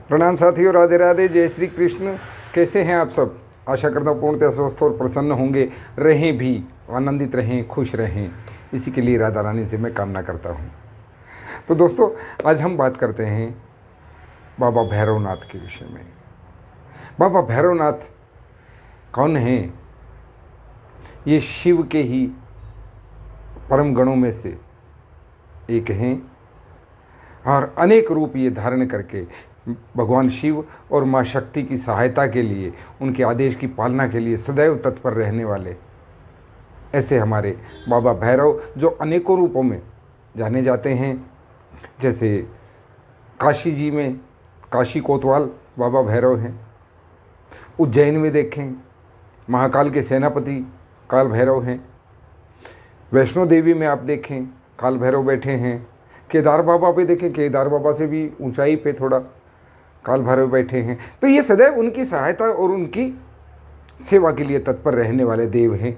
प्रणाम साथियों, राधे राधे, जय श्री कृष्ण। कैसे हैं आप सब? आशा करता हूँ पूर्णतः स्वस्थ और प्रसन्न होंगे, रहें भी, आनंदित रहें, खुश रहें। इसी के लिए राधा रानी से मैं कामना करता हूँ। तो दोस्तों, आज हम बात करते हैं बाबा भैरवनाथ के विषय में। बाबा भैरवनाथ कौन हैं? ये शिव के ही परम गणों में से एक हैं और अनेक रूप ये धारण करके भगवान शिव और माँ शक्ति की सहायता के लिए, उनके आदेश की पालना के लिए सदैव तत्पर रहने वाले ऐसे हमारे बाबा भैरव, जो अनेकों रूपों में जाने जाते हैं। जैसे काशी जी में काशी कोतवाल बाबा भैरव हैं, उज्जैन में देखें महाकाल के सेनापति काल भैरव हैं, वैष्णो देवी में आप देखें काल भैरव बैठे हैं, केदार बाबा पे देखें, केदार बाबा से भी ऊंचाई पे थोड़ा काल भैरव बैठे हैं। तो ये सदैव उनकी सहायता और उनकी सेवा के लिए तत्पर रहने वाले देव हैं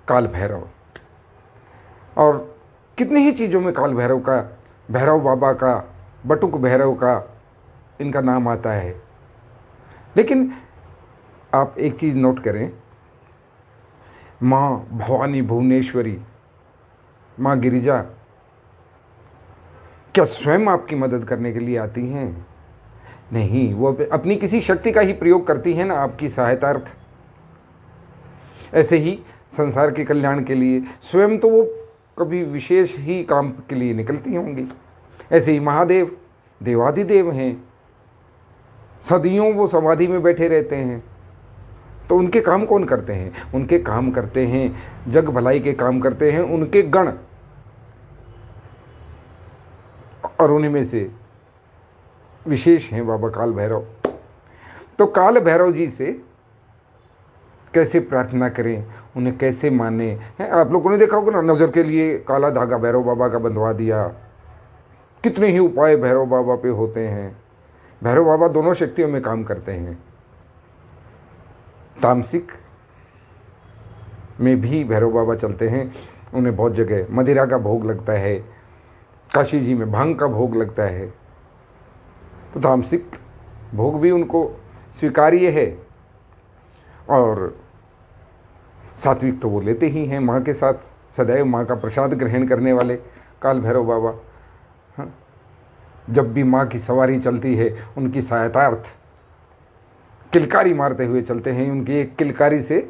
काल भैरव। और कितनी ही चीज़ों में काल भैरव का, भैरव बाबा का, बटुक भैरव का इनका नाम आता है। लेकिन आप एक चीज़ नोट करें, माँ भवानी भुवनेश्वरी, माँ गिरिजा क्या स्वयं आपकी मदद करने के लिए आती हैं? नहीं, वो अपनी किसी शक्ति का ही प्रयोग करती हैं ना आपकी सहायतार्थ। ऐसे ही संसार के कल्याण के लिए स्वयं तो वो कभी विशेष ही काम के लिए निकलती होंगी। ऐसे ही महादेव देवाधिदेव हैं, सदियों वो समाधि में बैठे रहते हैं। तो उनके काम कौन करते हैं? उनके काम करते हैं, जग भलाई के काम करते हैं उनके गण। और उन्हीं में से विशेष हैं बाबा काल भैरव। तो काल भैरव जी से कैसे प्रार्थना करें, उन्हें कैसे माने हैं? आप लोगों ने देखा होगा ना, नज़र के लिए काला धागा भैरव बाबा का बंधवा दिया। कितने ही उपाय भैरव बाबा पे होते हैं। भैरव बाबा दोनों शक्तियों में काम करते हैं। तामसिक में भी भैरव बाबा चलते हैं। उन्हें बहुत जगह मदिरा का भोग लगता है, काशी जी में भांग का भोग लगता है। तो तामसिक भोग भी उनको स्वीकार्य है और सात्विक तो वो लेते ही हैं। माँ के साथ सदैव माँ का प्रसाद ग्रहण करने वाले काल भैरव बाबा। हाँ, जब भी माँ की सवारी चलती है उनकी सहायतार्थ किलकारी मारते हुए चलते हैं। उनकी एक किलकारी से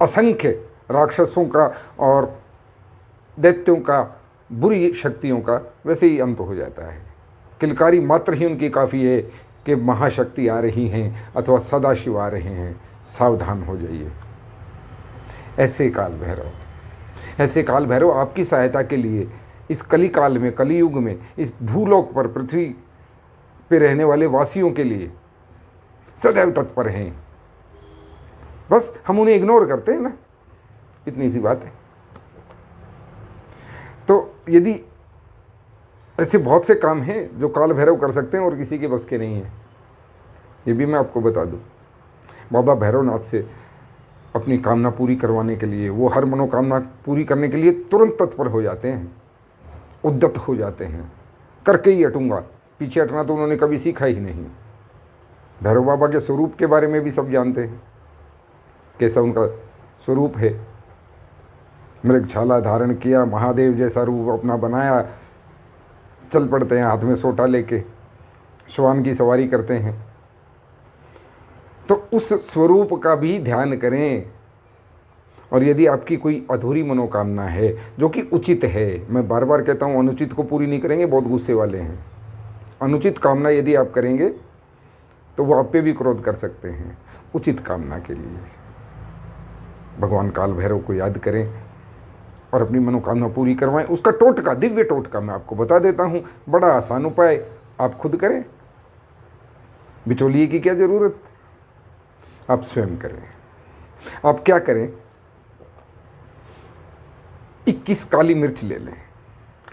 असंख्य राक्षसों का और दैत्यों का, बुरी शक्तियों का वैसे ही अंत हो जाता है। किलकारी मात्र ही उनकी काफ़ी है कि महाशक्ति आ रही हैं अथवा सदाशिव आ रहे हैं, सावधान हो जाइए। ऐसे काल भैरव, ऐसे काल भैरव आपकी सहायता के लिए इस कली काल में, कलियुग में, इस भूलोक पर, पृथ्वी पे रहने वाले वासियों के लिए सदैव तत्पर हैं। बस हम उन्हें इग्नोर करते हैं ना, इतनी सी बात है। तो यदि ऐसे बहुत से काम हैं जो काल भैरव कर सकते हैं और किसी के बस के नहीं हैं, ये भी मैं आपको बता दूं। बाबा भैरवनाथ से अपनी कामना पूरी करवाने के लिए, वो हर मनोकामना पूरी करने के लिए तुरंत तत्पर हो जाते हैं, उद्यत हो जाते हैं। करके ही हटूंगा, पीछे हटना तो उन्होंने कभी सीखा ही नहीं। भैरव बाबा के स्वरूप के बारे में भी सब जानते हैं, कैसा उनका स्वरूप है। मृगछाला धारण किया, महादेव जैसा रूप अपना बनाया, चल पड़ते हैं हाथ में सोटा लेके, श्वान की सवारी करते हैं। तो उस स्वरूप का भी ध्यान करें। और यदि आपकी कोई अधूरी मनोकामना है जो कि उचित है, मैं बार बार कहता हूँ, अनुचित को पूरी नहीं करेंगे, बहुत गुस्से वाले हैं। अनुचित कामना यदि आप करेंगे तो वो आप पे भी क्रोध कर सकते हैं। उचित कामना के लिए भगवान काल भैरव को याद करें और अपनी मनोकामना पूरी करवाएं। उसका टोटका, दिव्य टोटका मैं आपको बता देता हूँ, बड़ा आसान उपाय, आप खुद करें। बिचौलिए की क्या ज़रूरत, आप स्वयं करें। आप क्या करें, 21 काली मिर्च ले लें।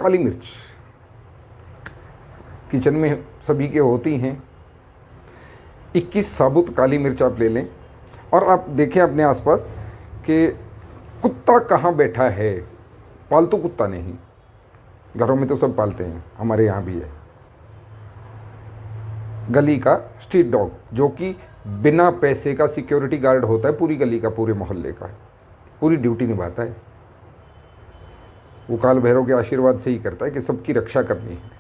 काली मिर्च किचन में सभी के होती हैं। 21 साबुत काली मिर्च आप ले लें और आप देखें अपने आसपास कि कुत्ता कहाँ बैठा है। पालतू कुत्ता नहीं, घरों में तो सब पालते हैं, हमारे यहाँ भी है। गली का स्ट्रीट डॉग, जो कि बिना पैसे का सिक्योरिटी गार्ड होता है पूरी गली का, पूरे मोहल्ले का, पूरी ड्यूटी निभाता है। वो काल भैरव के आशीर्वाद से ही करता है कि सबकी रक्षा करनी है।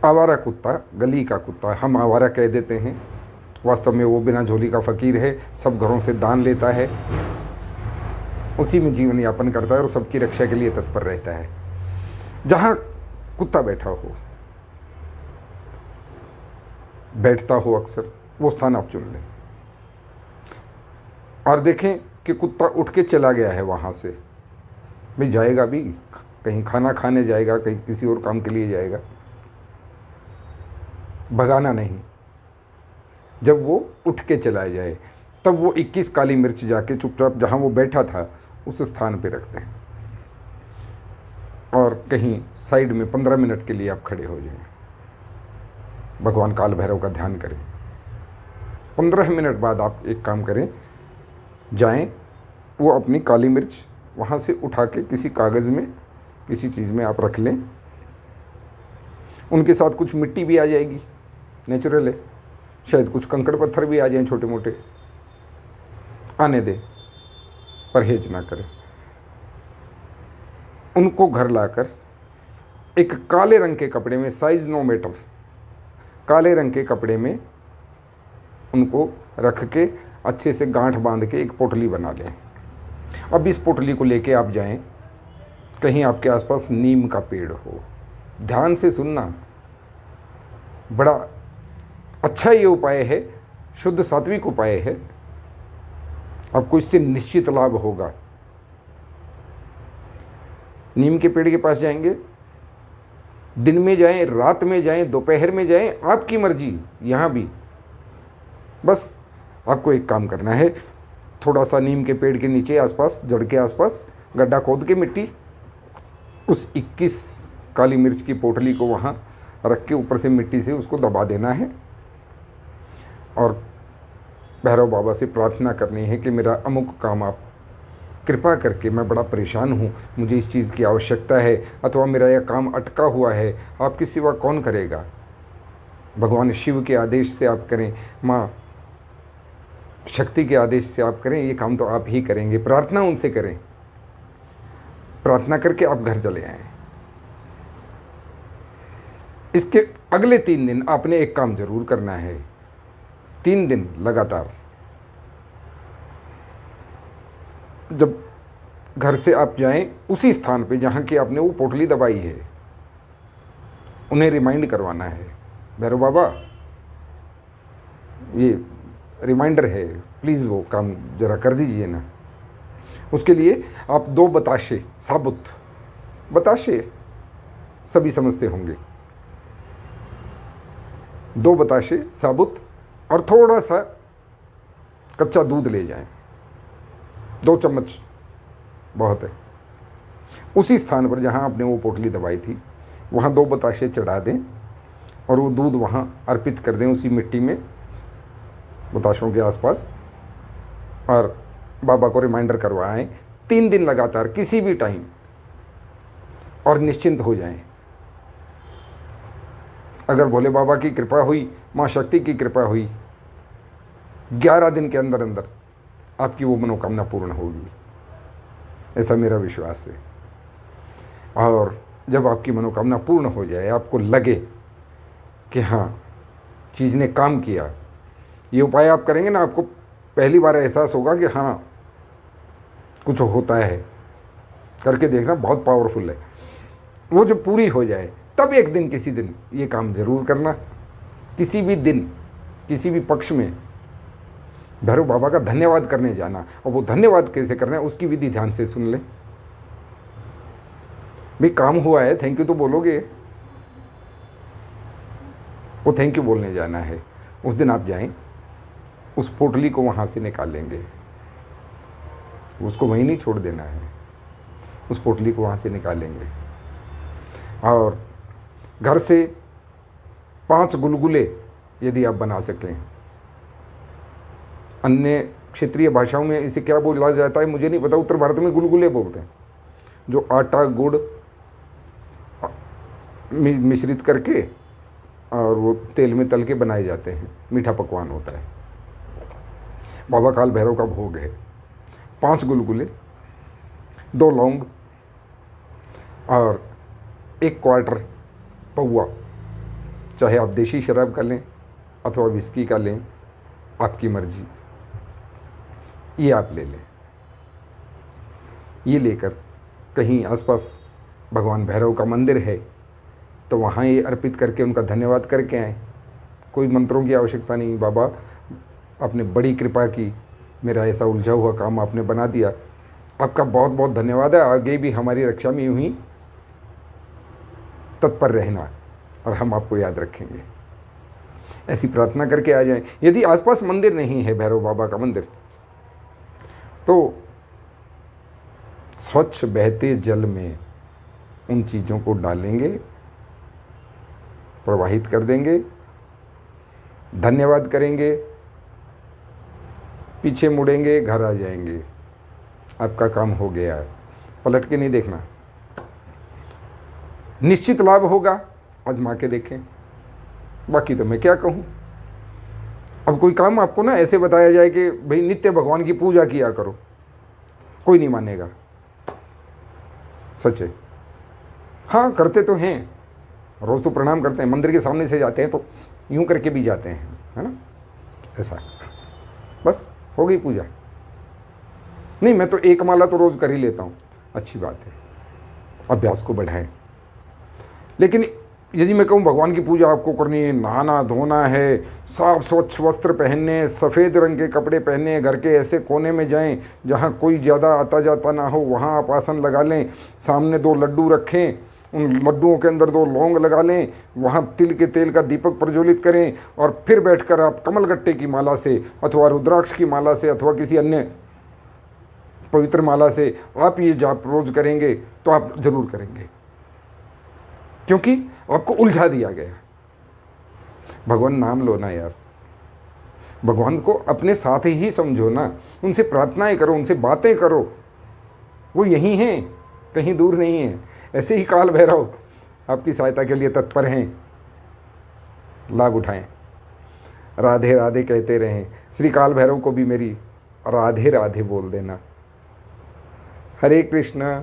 आवारा कुत्ता, गली का कुत्ता, हम आवारा कह देते हैं, वास्तव में वो बिना झोली का फ़कीर है, सब घरों से दान लेता है, उसी में जीवन यापन करता है और सबकी रक्षा के लिए तत्पर रहता है। जहाँ कुत्ता बैठा हो, बैठता हो अक्सर, वो स्थान आप चुन लें और देखें कि कुत्ता उठ के चला गया है वहाँ से। भाई जाएगा भी, कहीं खाना खाने जाएगा, कहीं किसी और काम के लिए जाएगा, भगाना नहीं। जब वो उठ के चला जाए तब वो 21 काली मिर्च जाके चुपचाप जहाँ वो बैठा था उस स्थान पे रखते हैं और कहीं साइड में 15 मिनट के लिए आप खड़े हो जाएं, भगवान काल भैरव का ध्यान करें। 15 मिनट बाद आप एक काम करें, जाएं, वो अपनी काली मिर्च वहाँ से उठा के किसी कागज़ में, किसी चीज़ में आप रख लें। उनके साथ कुछ मिट्टी भी आ जाएगी, नेचुरल है, शायद कुछ कंकड़ पत्थर भी आ जाएं छोटे मोटे, आने दें, परहेज ना करें। उनको घर लाकर एक काले रंग के कपड़े में, साइज नो मैटर, काले रंग के कपड़े में उनको रख के अच्छे से गांठ बांध के एक पोटली बना लें। अब इस पोटली को लेके आप जाएं, कहीं आपके आसपास नीम का पेड़ हो, ध्यान से सुनना, बड़ा अच्छा ये उपाय है, शुद्ध सात्विक उपाय है, आपको इससे निश्चित लाभ होगा। नीम के पेड़ के पास जाएंगे, दिन में जाएं, रात में जाएं, दोपहर में जाएं, आपकी मर्जी, यहाँ भी बस आपको एक काम करना है, थोड़ा सा नीम के पेड़ के नीचे आसपास, जड़ के आसपास गड्ढा खोद के मिट्टी, उस 21 काली मिर्च की पोटली को वहाँ रख के ऊपर से मिट्टी से उसको दबा देना है और भैरव बाबा से प्रार्थना करनी है कि मेरा अमुक काम आप कृपा करके, मैं बड़ा परेशान हूँ, मुझे इस चीज़ की आवश्यकता है, अथवा मेरा यह काम अटका हुआ है, आपके सिवा कौन करेगा। भगवान शिव के आदेश से आप करें, माँ शक्ति के आदेश से आप करें, ये काम तो आप ही करेंगे। प्रार्थना उनसे करें, प्रार्थना करके आप घर चले आएँ। इसके अगले 3 दिन आपने एक काम जरूर करना है, 3 दिन लगातार। जब घर से आप जाएं, उसी स्थान पे जहाँ की आपने वो पोटली दबाई है, उन्हें रिमाइंड करवाना है, भैरव बाबा ये रिमाइंडर है, प्लीज़ वो काम ज़रा कर दीजिए ना। उसके लिए आप 2 बताशे, साबुत बताशे सभी समझते होंगे, 2 बताशे साबुत और थोड़ा सा कच्चा दूध ले जाएं, 2 चम्मच बहुत है। उसी स्थान पर जहाँ आपने वो पोटली दबाई थी वहाँ 2 बताशे चढ़ा दें और वो दूध वहाँ अर्पित कर दें उसी मिट्टी में, बताशों के आसपास, और बाबा को रिमाइंडर करवाएं 3 दिन लगातार, किसी भी टाइम, और निश्चिंत हो जाएं। अगर भोले बाबा की कृपा हुई, माँ शक्ति की कृपा हुई, 11 दिन के अंदर अंदर आपकी वो मनोकामना पूर्ण होगी, ऐसा मेरा विश्वास है। और जब आपकी मनोकामना पूर्ण हो जाए, आपको लगे कि हाँ चीज़ ने काम किया, ये उपाय आप करेंगे ना, आपको पहली बार एहसास होगा कि हाँ कुछ होता है, करके देखना, बहुत पावरफुल है। वो जब पूरी हो जाए तब एक दिन, किसी दिन ये काम ज़रूर करना, किसी भी दिन, किसी भी पक्ष में भैरव बाबा का धन्यवाद करने जाना। और वो धन्यवाद कैसे करना है उसकी विधि ध्यान से सुन लें। भाई काम हुआ है, थैंक यू तो बोलोगे, वो थैंक यू बोलने जाना है। उस दिन आप जाएं, उस पोटली को वहाँ से निकालेंगे, उसको वहीं नहीं छोड़ देना है, उस पोटली को वहाँ से निकालेंगे और घर से 5 गुलगुले यदि आप बना सकें, अन्य क्षेत्रीय भाषाओं में इसे क्या बोला जाता है मुझे नहीं पता, उत्तर भारत में गुलगुले बोलते हैं, जो आटा गुड़ मिश्रित करके और वो तेल में तल के बनाए जाते हैं, मीठा पकवान होता है। बाबा काल भैरव का भोग है 5 गुलगुले, 2 लौंग और 1 क्वार्टर पौआ, चाहे आप देसी शराब का लें अथवा विस्की का लें, आपकी मर्जी, ये आप ले लें। ये लेकर कहीं आसपास भगवान भैरव का मंदिर है तो वहाँ ये अर्पित करके उनका धन्यवाद करके आएँ। कोई मंत्रों की आवश्यकता नहीं, बाबा आपने बड़ी कृपा की, मेरा ऐसा उलझा हुआ काम आपने बना दिया, आपका बहुत बहुत धन्यवाद है, आगे भी हमारी रक्षा में यूँ ही तत्पर रहना और हम आपको याद रखेंगे। ऐसी प्रार्थना करके आ जाएं। यदि आसपास मंदिर नहीं है भैरव बाबा का मंदिर, तो स्वच्छ बहते जल में उन चीज़ों को डालेंगे, प्रवाहित कर देंगे, धन्यवाद करेंगे, पीछे मुड़ेंगे, घर आ जाएंगे, आपका काम हो गया है। पलट के नहीं देखना, निश्चित लाभ होगा, आजमा के देखें। बाकी तो मैं क्या कहूँ। अब कोई काम आपको ना ऐसे बताया जाए कि भाई नित्य भगवान की पूजा किया करो, कोई नहीं मानेगा। सच है, हाँ करते तो हैं, रोज़ तो प्रणाम करते हैं, मंदिर के सामने से जाते हैं तो यूं करके भी जाते हैं, है ना, ऐसा बस हो गई पूजा। नहीं, मैं तो 1 माला तो रोज़ कर ही लेता हूँ, अच्छी बात है, अभ्यास को बढ़ाएं। लेकिन यदि मैं कहूँ भगवान की पूजा आपको करनी है, नहाना धोना है, साफ स्वच्छ वस्त्र पहनने, सफ़ेद रंग के कपड़े पहने, घर के ऐसे कोने में जाएं जहाँ कोई ज़्यादा आता जाता ना हो, वहाँ आप आसन लगा लें, सामने 2 लड्डू रखें, उन लड्डुओं के अंदर 2 लौंग लगा लें, वहाँ तिल के तेल का दीपक प्रज्वलित करें और फिर बैठकर आप कमलगट्टे की माला से अथवा रुद्राक्ष की माला से अथवा किसी अन्य पवित्र माला से आप ये जाप रोज करेंगे तो आप जरूर करेंगे, क्योंकि आपको उलझा दिया गया। भगवान नाम लो ना यार, भगवान को अपने साथ ही समझो ना, उनसे प्रार्थनाएं करो, उनसे बातें करो, वो यहीं हैं, कहीं दूर नहीं है। ऐसे ही काल भैरव आपकी सहायता के लिए तत्पर हैं, लाभ उठाएं। राधे राधे कहते रहें। श्री काल भैरव को भी मेरी राधे राधे बोल देना। हरे कृष्णा।